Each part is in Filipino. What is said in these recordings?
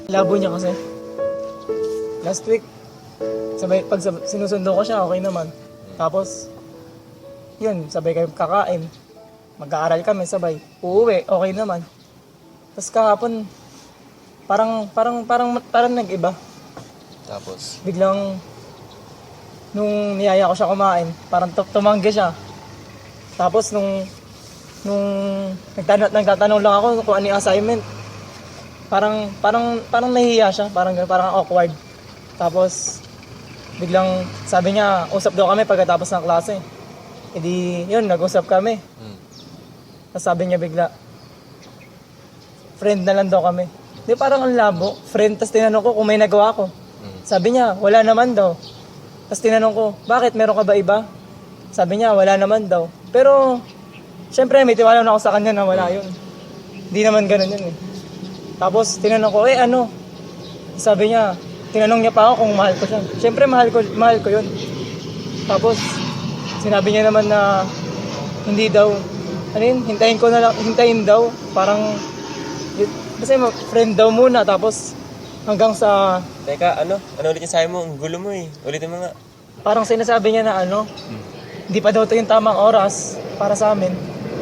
Labo niya kasi. Last week, sinusundo ko siya, okay naman. Tapos, yun, sabay kayo kakain. Mag-aaral kami sabay. Uuwi, okay naman. Tapos kahapon, parang nag-iba. Tapos, Biglang, nung niyaya ko siya kumain, parang tumanggi siya. Tapos nung nagtatanong lang ako kung ano yung assignment, parang nahihiya siya, parang awkward. Tapos biglang sabi niya, usap daw kami pagkatapos ng klase. E di, yun, nag-usap kami. Tapos sabi niya bigla, friend na lang daw kami. Di parang ang labo, friend. Tapos tinanong ko kung may nagawa ko. Sabi niya, wala naman daw. Tapos tinanong ko, bakit, meron ka ba iba? Sabi niya, wala naman daw. Pero, syempre, may tiwala na ako sa kanya na wala yun. Hindi naman ganun yun eh. Tapos, tinanong ko, ano? Sabi niya, tinanong niya pa ako kung mahal ko siya. Syempre, mahal ko yun. Tapos, sinabi niya naman na, hindi daw, ano yun, hintayin daw. Parang, kasi friend daw muna. Tapos, hanggang sa, teka, ano ulit yung sabi mo? Ang gulo mo eh. Ulitin mo nga. parang sinasabi niya na hindi pa daw ito yung tamang oras para sa amin.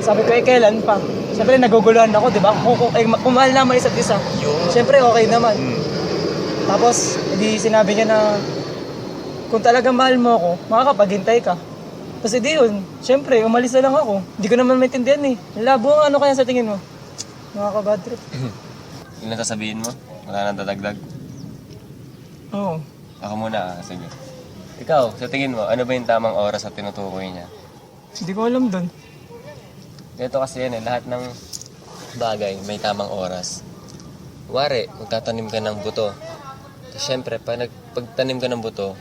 Sabi ko, kailan pa? Siyempre, naguguluhan ako, di ba? Kung mahal naman isa't isa, siyempre, okay naman. Tapos, hindi sinabi niya na, kung talagang mahal mo ako, makakapaghintay ka. Tapos, hindi yun. Siyempre, umalis na lang ako. Hindi ko naman maintindihan eh. Labo ang ano kaya sa tingin mo? Nakaka-bad trip. Yun ang sasabihin mo? Wala nang dadagdag? Oo. Ako muna, sige. Ikaw, sa tingin mo, ano ba yung tamang oras sa tinutukoy niya? Hindi ko alam doon. Ganito kasi yan eh, lahat ng bagay may tamang oras. Wari, magtatanim ka ng buto. Tapos syempre, pagtanim ka ng buto,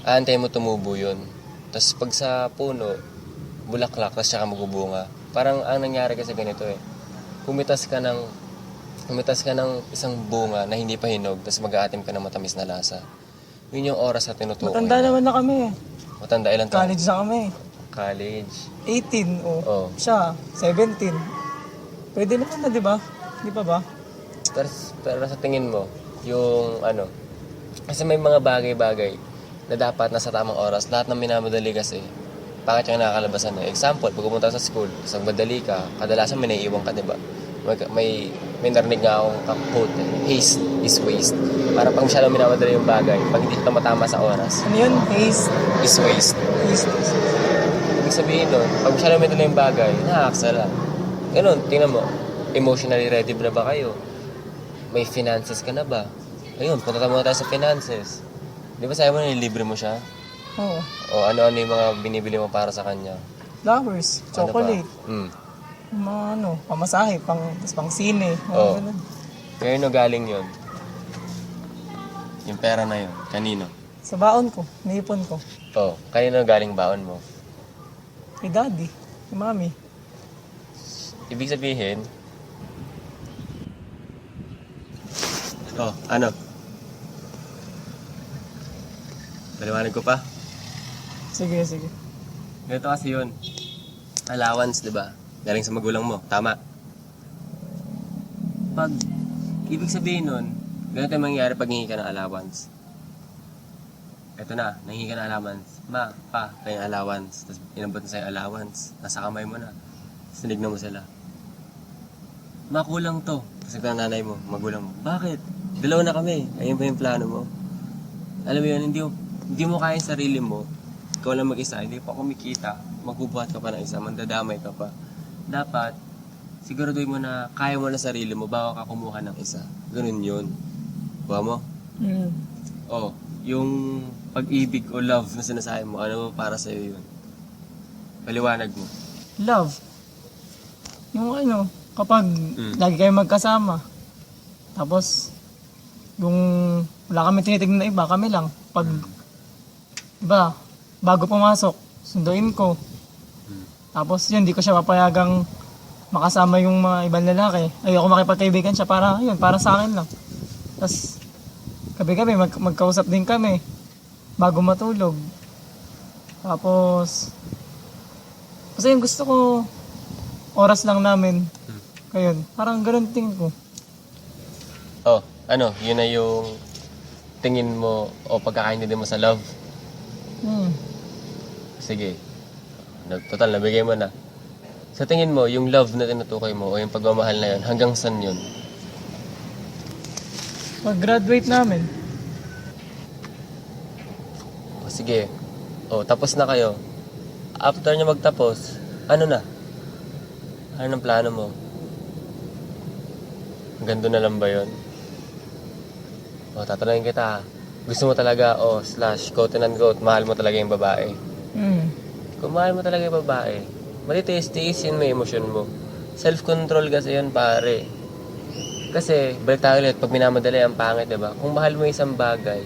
aantayin mo tumubo yun. Tapos pag sa puno, bulaklak, tapos saka magbubunga. Parang ang nangyari kasi ganito eh. Kumitas ka ng isang bunga na hindi pa hinog, tapos mag-aatim ka ng matamis na lasa. Yun yung oras na tinutukoy. Matanda naman na kami. Matanda, ilan taon? College na kami. College. 18, oh. Oh. Siya, 17. Pwede naman na, di ba? Di pa ba? Pero sa tingin mo, yung ano, kasi may mga bagay-bagay na dapat nasa tamang oras. Lahat ng minamadali kasi, pangit yung nakakalabasan eh. Example, pag pumunta ka sa school, sa madali ka, kadalasan may naiiwan ka, di ba? May narinig nga akong quote eh, haste is waste. Para pag masyadong minamadali yung bagay, pag hindi ka matama sa oras, Ano yun? Haste. is waste. Haste. Ibig sabihin nun, pag masyadong minamadali yung bagay, nakakaksala. Ganun, tingnan mo, emotionally ready na ba kayo? May finances ka na ba? Ayun, punta muna tayo sa finances. Di ba sabi mo nililibre mo siya? Oo. O ano-ano yung mga binibili mo para sa kanya? Flowers, chocolate. Ano pa? Yung mga ano, pamasahe, pang sine. Mga Oo. ganun. Kaya no galing yun? Yung pera na yun, kanino? Sa baon ko, naipon ko. Oh, kanino galing baon mo? Kay daddy, kay mami. Ibig sabihin, ano? Paliwanag ko pa? Sige, sige. Ganito kasi yun. Allowance, di ba? Galing sa magulang mo, tama? Pag, ibig sabihin nun, ganito yung mangyayari pag hingi ka ng allowance. Eto na, nanghingi ka ng allowance. Ma, pa, kayong allowance. Tapos inabot na sa'yo allowance. Nasa kamay mo na. Tapos tinignan mo sila. Ma, kulang to. Kasi ka nanay mo, magulang mo. Bakit? Dalawa na kami. Ayun ba yung plano mo? Alam mo yun, hindi mo kaya yung sarili mo. Ikaw lang mag-isa, hindi pa kumikita. Magbubuhat ka pa ng isa, mandadamay ka pa. Dapat, siguraduhin mo na kaya mo na sarili mo bago ka kumuha ng isa. Ganun yun. Buha mo? Mm. Oh, yung pag-ibig o love na sinasabi mo, ano mo para sa'yo yun? Paliwanag mo. Love. Yung ano, kapag lagi kayo magkasama. Tapos, yung wala kami tinitignan na iba, kami lang. Pag, diba, bago pumasok, sunduin ko. Tapos yun, di ko siya papayagang makasama yung mga ibang lalaki. Ayoko makipagkaibigan siya para, yun, para sa akin lang. Tapos, gabi-gabi, magkausap din kami bago matulog. Tapos, kasi yung gusto ko, oras lang namin. Kayun, parang ganun tingin ko. Oh, ano, yun na yung tingin mo o pagkakaintindi mo sa love? Sige. Total, nabigay mo na. Sa tingin mo, yung love na tinutukoy mo o yung pagmamahal na yun, hanggang saan yun? Pag-graduate namin, O sige. O, tapos na kayo. After nyo magtapos, ano na? Ano ang plano mo? Hanggang doon na lang ba yun? O, tatanungin kita. Gusto mo talaga, quote and unquote, mahal mo talaga yung babae. Kung mahal mo talaga yung babae, matitiis-tiisin mo yung emosyon mo. Self-control kasi yun, pare. Kasi, balik tayo ulit, pag minamadali ang pangit, diba? Kung mahal mo isang bagay,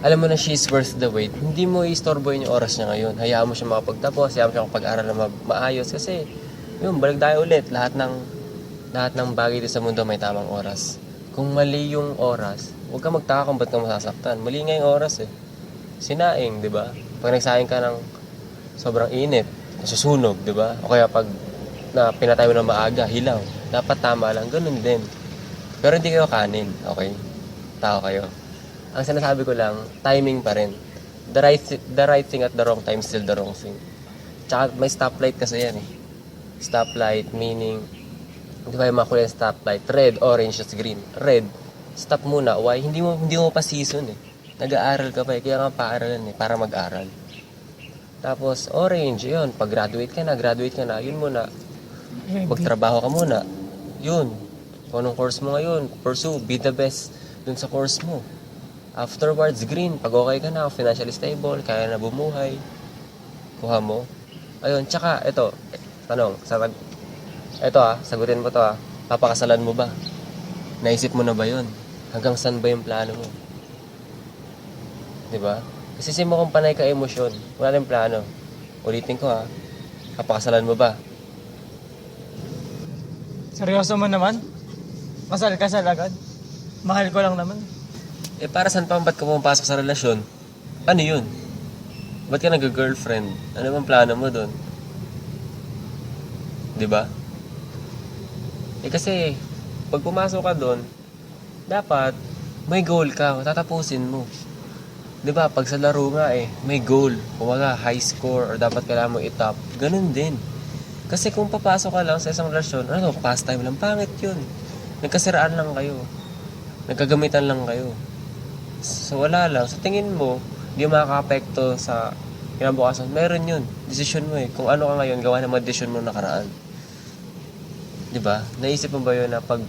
alam mo na she's worth the wait, hindi mo i-istorbohin yung oras niya ngayon. Hayaan mo siya makapagtapos, hayaan mo siya makapag-aral na maayos. Kasi, yun, balik tayo ulit. Lahat ng bagay dito sa mundo may tamang oras. Kung mali yung oras, huwag ka magtaka kung ba't ka masasaktan. Mali nga yung oras eh. Sinaing, di ba? Pag nagsaing ka ng sobrang init, nasusunog, di ba? O kaya pag pinatay mo ng maaga, hilaw. Dapat tama lang, ganun din. Pero hindi kayo kanin, okay? Tao kayo. Ang sinasabi ko lang, timing pa rin. The right thing at the wrong time, still the wrong thing. Tsaka may stoplight kasi yan eh. Stoplight meaning, di ba yung mga kulay ng stoplight? Red, orange, at green. Red, stop muna. Why? Hindi mo pa season eh. Nag-aaral ka pa eh. Kaya nga paaralan eh, para mag-aral. Tapos, orange, yun. Pag graduate ka na, yun muna. Magtrabaho ka muna. Yun. Kung anong course mo ngayon, pursue, be the best dun sa course mo. Afterwards, green. Pag okay ka na, financially stable, kaya na bumuhay. Kuha mo. Ayun, tsaka, ito, Tanong, sagutin mo to papakasalan mo ba? Naisip mo na ba yun? Hanggang saan ba yung plano mo? Diba? Kasi mo kung panay ka emosyon, wala rin plano. Ulitin ko papakasalan mo ba? Seryoso mo naman? Kasal agad? Mahal ko lang naman. Para saan pa ba't ka pumapasok sa relasyon? Ano yun? Ba't ka nag-girlfriend? Ano bang plano mo doon? Diba? Kasi, pag pumasok ka doon, dapat may goal ka, tatapusin mo. Diba? Pag sa laro nga may goal. Kumaga, high score or dapat kailangan mo i-top. Ganun din. Kasi kung papasok ka lang sa isang relasyon, pastime lang, pangit yun. Nagkasiraan lang kayo. Nagkagamitan lang kayo. So wala lang. Sa tingin mo, hindi makaka-apekto sa kinabukasan. Meron yun. Desisyon mo Kung ano ka ngayon, gawa ng mga desisyon mo nakaraan. Diba? Naisip mo ba yun na pag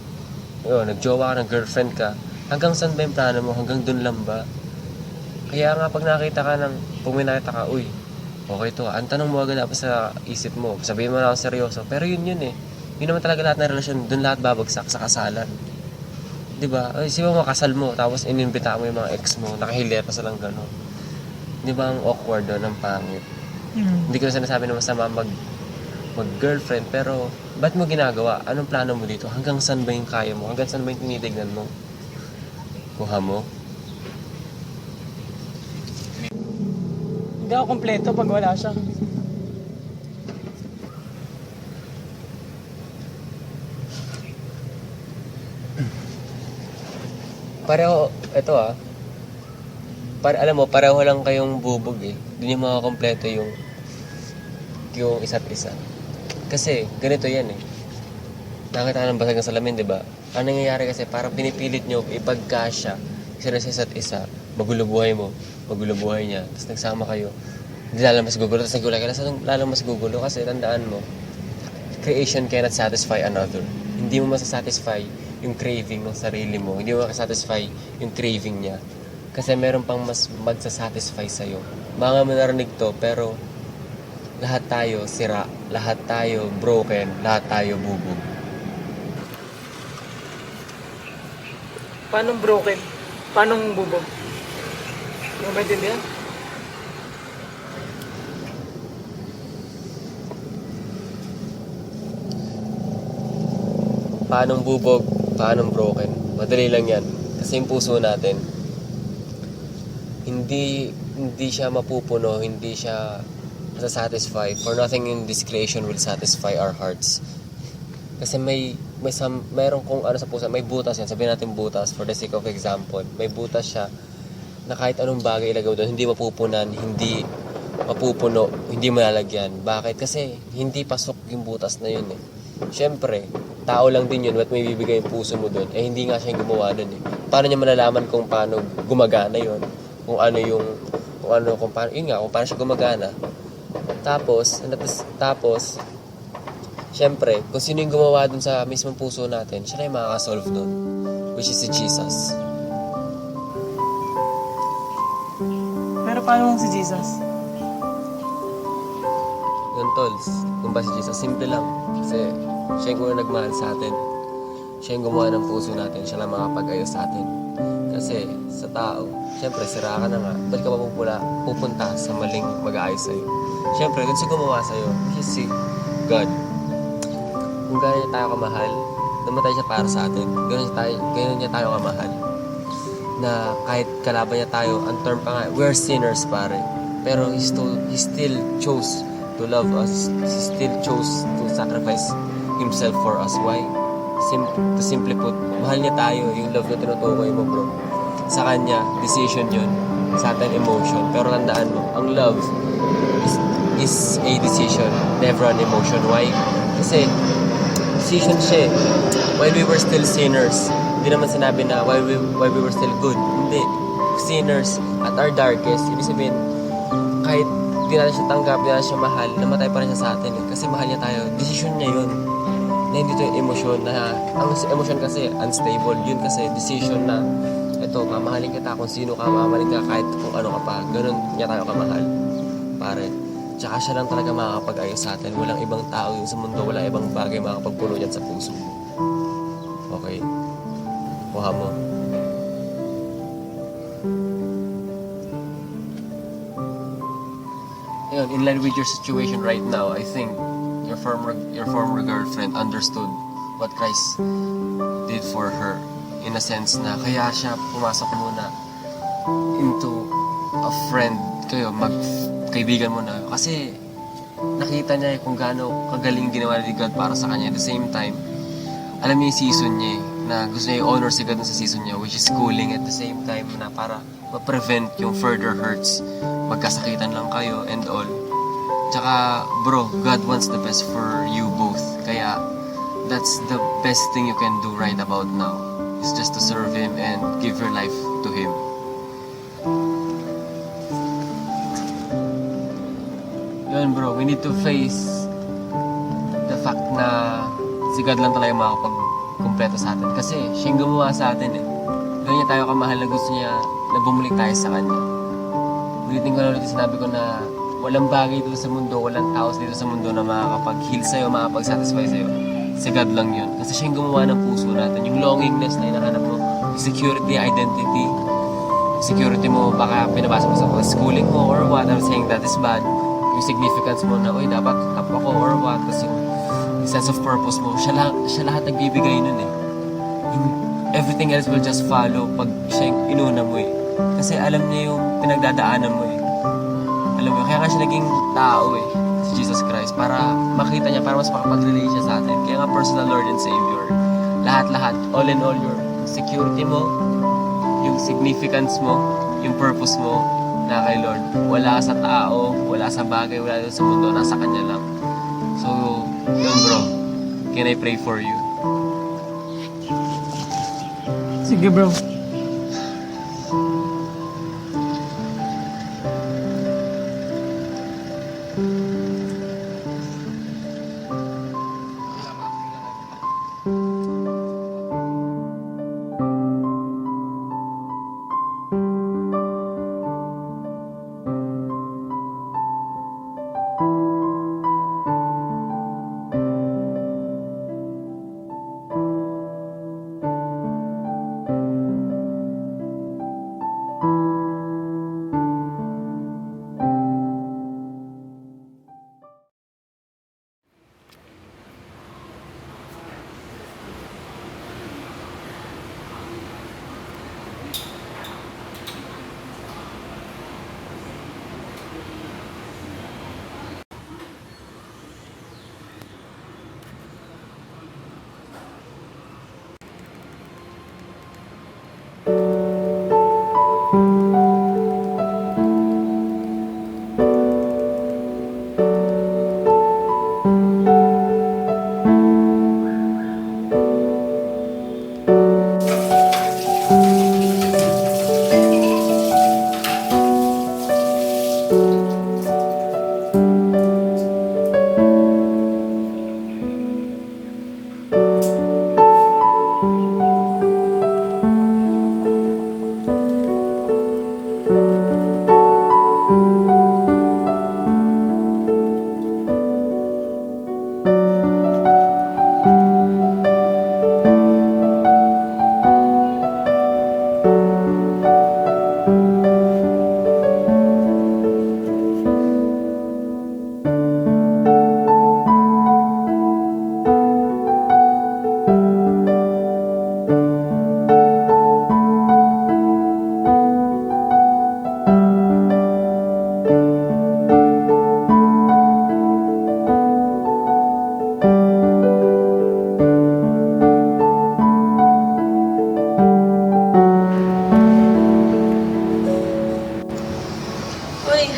nagjowa ka ng girlfriend ka, hanggang saan ba yung plano mo? Hanggang dun lang ba? Kaya nga pag nakita ka pag may nakita ka, uy, okay to. Ang tanong mo agad dapat sa isip mo. Sabihin mo na ako seryoso. Pero yun. Yun naman talaga lahat ng relasyon. Dun lahat babagsak sa kasalan. Diba? Ay, siya mo makasal mo. Tapos inimbita mo yung mga ex mo. Nakahilir pa silang gano'n. Diba ang awkward doon? Ang pangit. Hindi ko na sinasabi na masama mag-girlfriend. Pero, ba't mo ginagawa? Anong plano mo dito? Hanggang saan ba yung kaya mo? Hanggang saan ba yung tinitignan mo? Kuha mo? Hindi ako kompleto pag wala siya. Pareho, alam mo, pareho lang kayong bubog Doon yung makakompleto yung isa't isa. Kasi, ganito yan Nakita ka ng basag ng salamin, di ba? Ang nangyayari kasi, parang pinipilit nyo ipagkasya isa na sa isa't isa. Magulo buhay mo, magulo buhay niya. Tapos nagsama kayo. Hindi lalamas gugulo, tapos nagulay ka. Tapos lalamas gugulo kasi tandaan mo, creation cannot satisfy another. Hindi mo masasatisfy yung craving ng sarili mo. Hindi mo makasatisfy yung craving niya. Kasi meron pang mas magsasatisfy sa'yo. Mga mo narinig to, pero lahat tayo sira, lahat tayo broken, lahat tayo bubog. Paano broken? Paano bubog? Hindi mo maintindihan? Paanong bubog, paanong broken. Madali lang yan. Kasi yung puso natin, hindi siya mapupuno, hindi siya masasatisfy. For nothing in this creation will satisfy our hearts. Kasi mayroon kung ano sa puso, may butas yan. Sabihin natin butas, for the sake of example. May butas siya na kahit anong bagay ilagaw doon, hindi mapupunan, hindi mapupuno, hindi malalagyan. Bakit? Kasi hindi pasok yung butas na yun Siyempre, tao lang din yun, ba't may bibigay yung puso mo doon? Hindi nga siya yung gumawa doon Paano niya malalaman kung paano gumagana yun? Kung paano siya gumagana? Tapos, siyempre, kung sino yung gumawa doon sa mismong puso natin, siya na yung makakasolve doon, which is si Jesus. Pero paano si Jesus? Yun, tolls. Kung ba si Jesus, simple lang. Kasi siya yung unang nagmahal sa atin. Siya yung gumawa ng puso natin. Siya lang makapag-ayos sa atin. Kasi sa tao, siyempre, sira ka na nga. Ba't ka pa pupunta sa maling mag-aayos sa'yo? Siyempre, kung siya gumawa sa'yo, he's si God. Kung gano'n niya tayo kamahal, namatay siya para sa atin. Gano'n niya tayo kamahal. Na kahit kalaban niya tayo, ang term pa nga, we're sinners, pare. Pero he still chose to love us. He still chose to sacrifice himself for us. Why? To simply put, mahal niya tayo. Yung love na tinutukoy mo, bro. Sa kanya, decision yun. Sa atin, emotion. Pero tandaan mo, ang love is a decision, never an emotion. Why? Kasi decision siya while we were still sinners. Hindi naman sinabi na while we were still good. Hindi. Sinners at our darkest. Ibig sabihin, kahit di natin siya tanggap, di natin siya mahal, namatay pa rin siya sa atin kasi mahal niya tayo. Decision niya yun. Na hindi ito yung emosyon na, ang emosyon kasi unstable. Yun kasi decision na eto, mamahalin kita kung sino ka, mamahalin ka kahit kung ano ka pa. Ganun niya tayo kamahal. Pare. Tsaka siya lang talaga makakapag-ayos sa atin. Walang ibang tao yung sa mundo, walang ibang bagay makakapagpuno dyan sa puso mo. Okay? Kuha mo. Ayun, in line with your situation right now, I think your former girlfriend understood what Christ did for her. In a sense na kaya siya pumasok muna into a friend kayo, magkaibigan mo na. Kasi nakita niya kung gaano kagaling ginawa ni God para sa kanya. At the same time, alam niya yung season niya na gusto niya i-honor si God sa season niya, which is schooling. At the same time na para ma-prevent yung further hurts, magkasakitan lang kayo and all. Tsaka, bro, God wants the best for you both. Kaya, that's the best thing you can do right about now. Is just to serve Him and give your life to Him. Yun, bro, we need to face the fact na si God lang talaga makakapag-kumpleto sa atin. Kasi siya yung gumawa sa atin eh. Ganyan tayo kamahal na gusto niya na bumalik tayo sa Kanya. Ulitin ko na ulit sinabi ko na walang bagay dito sa mundo, walang tao dito sa mundo na makakapag-heal sa'yo, makakapag-satisfy sa'yo. Si God lang yun. Kasi siya yung gumawa ng puso natin. Yung longingness na hinahanap mo, yung security, identity, security mo, baka pinabasa mo sa schooling mo or what, I'm saying that is bad. Yung significance mo na, uy, dapat up ako or what, kasi yung sense of purpose mo, siya lahat nagbibigay nun eh. Yung everything else will just follow pag siya yung inuna mo eh. Kasi alam niya yung pinagdadaanan mo eh. Alam mo, kaya nga siya naging tao eh, si Jesus Christ, para makita niya, para mas makapag-relate siya sa atin. Kaya nga personal Lord and Savior. Lahat-lahat, all in all, your security mo, yung significance mo, yung purpose mo, na kay Lord. Wala sa tao, wala sa bagay, wala sa mundo, nasa Kanya lang. So, yun bro, can I pray for you? Sige bro.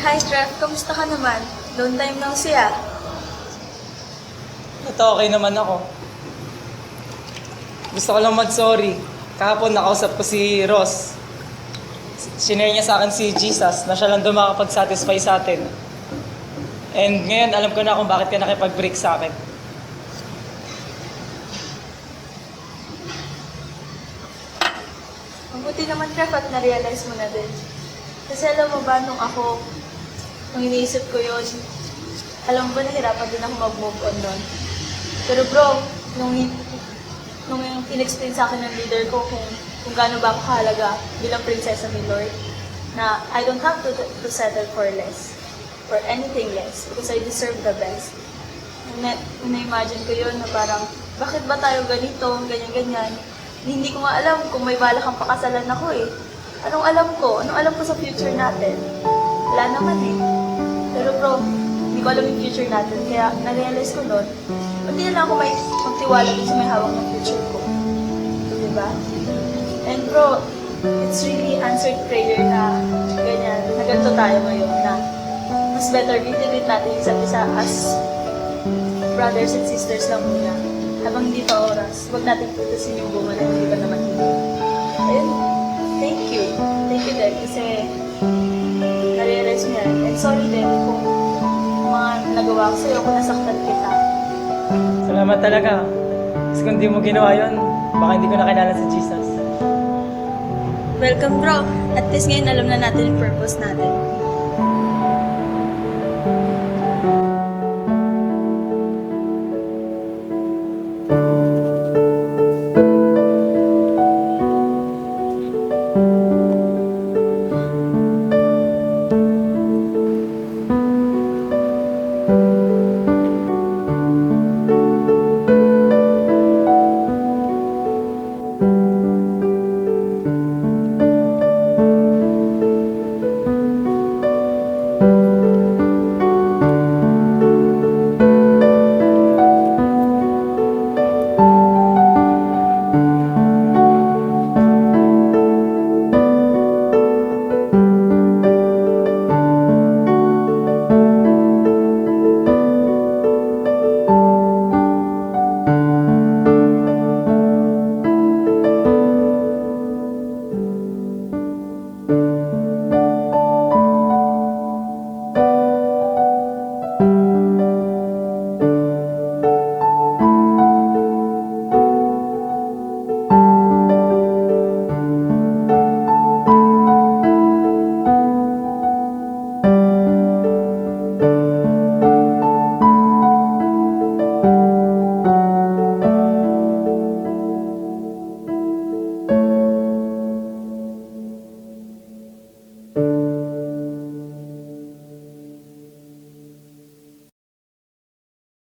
Hi, Trev. Kamusta ka naman? Long time no see, ah. Ito, okay naman ako. Gusto ko lang mag-sorry. Kahapon nakausap ko si Ross. Sinare niya sa akin si Jesus na siya lang doon makapag-satisfy sa atin. And ngayon, alam ko na kung bakit ka nakipag-break sa akin. Mabuti naman, Trev, at na-realize mo na din. Kasi alam mo ba, nung iniisip ko yun, Alam ko, nahirapan din ako mag-move on nun. Pero bro, nung in-explain sa akin ng leader ko kung gaano ba ako kahalaga bilang prinsesa ni Lord, na I don't have to settle for less, for anything less, because I deserve the best. Na-imagine ko yun na parang, bakit ba tayo ganito, ganyan-ganyan? Hindi ko nga alam kung may balak kang pakasalan ako eh. Anong alam ko? Anong alam ko sa future natin? Wala naman eh. Pero bro, hindi ko alam yung future natin. Kaya na-realize ko nun, hindi na lang ako may magtiwala dun sa may hawak ng future ko. Diba? And bro, it's really answered prayer na ganyan, na ganito tayo ngayon, na mas better i-treat natin yung isa't isa as brothers and sisters lang muna. Habang hindi pa oras, huwag natin putasin yung bunga na hindi pa naman hindi. Ayun, thank you. Thank you din kasi na-realize mo yan. And sorry din kung mga nagawa ko sa'yo, kung nasaktan kita. Salamat talaga. Kasi kung di mo ginawa yun, baka hindi ko nakilala si Jesus. Welcome bro. At least ngayon alam na natin yung purpose natin.